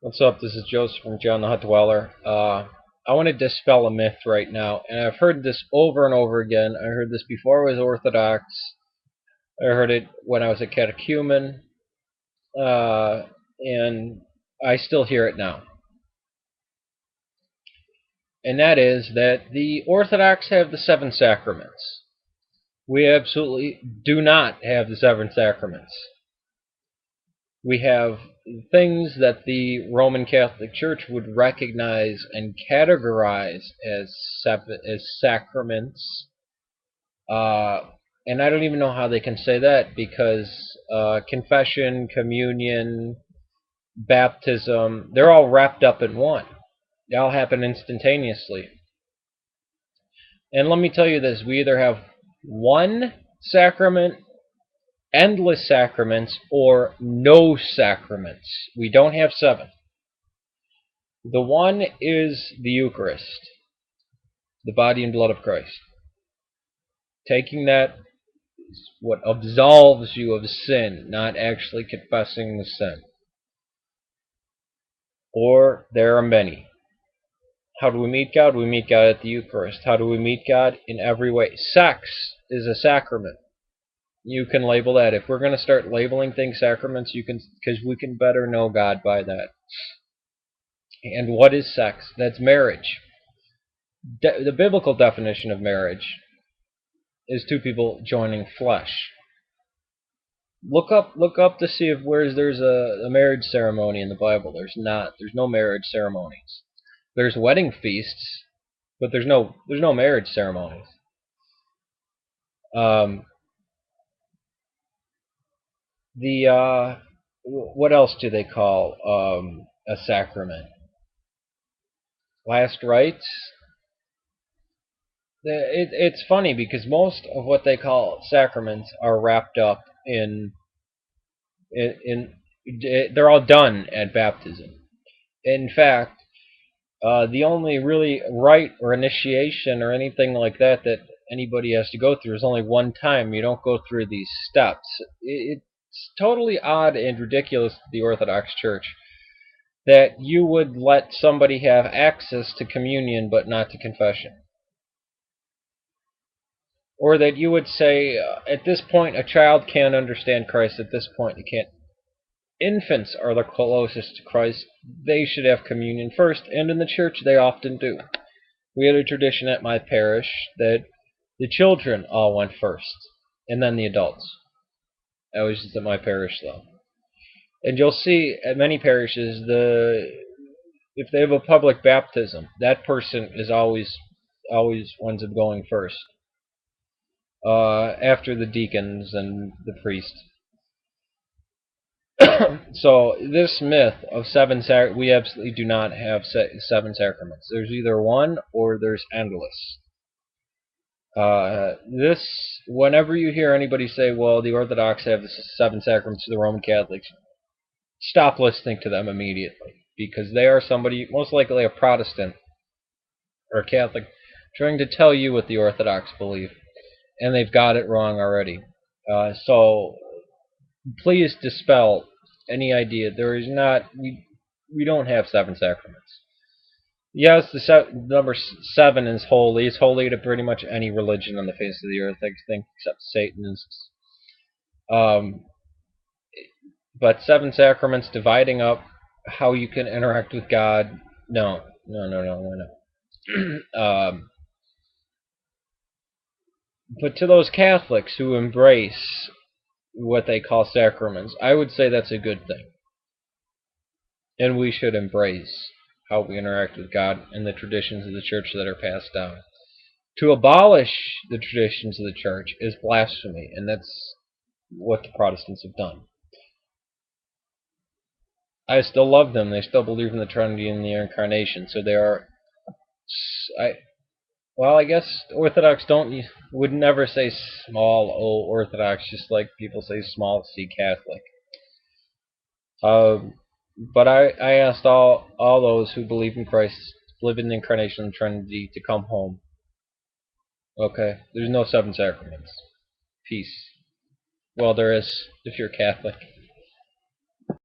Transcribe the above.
What's up? This is Joseph from JohnTheHutDweller. I want to dispel a myth right now, and I've heard this over and over again. I heard this before I was Orthodox. I heard it when I was a catechumen, and I still hear it now. And that is that the Orthodox have the seven sacraments. We absolutely do not have the seven sacraments. We have things that the Roman Catholic Church would recognize and categorize as sacraments. And I don't even know how they can say that because confession, communion, baptism, they're all wrapped up in one. They all happen instantaneously. And let me tell you this, we either have one sacrament, endless sacraments, or no sacraments. We don't have seven. The one is the Eucharist, the body and blood of Christ. Taking that is what absolves you of sin, not actually confessing the sin. Or there are many. How do we meet God? We meet God at the Eucharist. How do we meet God? In every way. Sex is a sacrament. You can label that. If we're going to start labeling things sacraments, you can, because we can better know God by that. And what is sex? That's marriage. The biblical definition of marriage is two people joining flesh. Look up to see if there's a marriage ceremony in the Bible. There's not. There's no marriage ceremonies. There's wedding feasts, but there's no marriage ceremonies. What else do they call a sacrament? Last rites. It's funny because most of what they call sacraments are wrapped up they're all done at baptism. In fact, the only really rite or initiation or anything like that that anybody has to go through is only one time. You don't go through these steps. It's totally odd and ridiculous to the Orthodox Church that you would let somebody have access to communion but not to confession. Or that you would say, at this point, a child can't understand Christ. At this point, it can't. Infants are the closest to Christ. They should have communion first, and in the church they often do. We had a tradition at my parish that the children all went first, and then the adults. That was just at my parish, though. And you'll see at many parishes, if they have a public baptism, that person is always winds up going first, after the deacons and the priest. So this myth of we absolutely do not have seven sacraments. There's either one or there's endless. Whenever you hear anybody say, well, the Orthodox have the seven sacraments to the Roman Catholics, stop listening to them immediately, because they are somebody, most likely a Protestant or a Catholic, trying to tell you what the Orthodox believe, and they've got it wrong already. So please dispel any idea. There is not. We don't have seven sacraments. Yes, the number seven is holy. It's holy to pretty much any religion on the face of the earth, I think, except Satan's. But seven sacraments, dividing up how you can interact with God, no. But to those Catholics who embrace what they call sacraments, I would say that's a good thing. And we should embrace how we interact with God and the traditions of the church that are passed down. To abolish the traditions of the church is blasphemy, and that's what the Protestants have done. I still love them. They still believe in the Trinity and the Incarnation, so they are. I guess Orthodox would never say small O Orthodox, just like people say small C Catholic. But I asked all those who believe in Christ, live in the Incarnation and the Trinity, to come home. Okay? There's no seven sacraments. Peace. Well, there is if you're Catholic.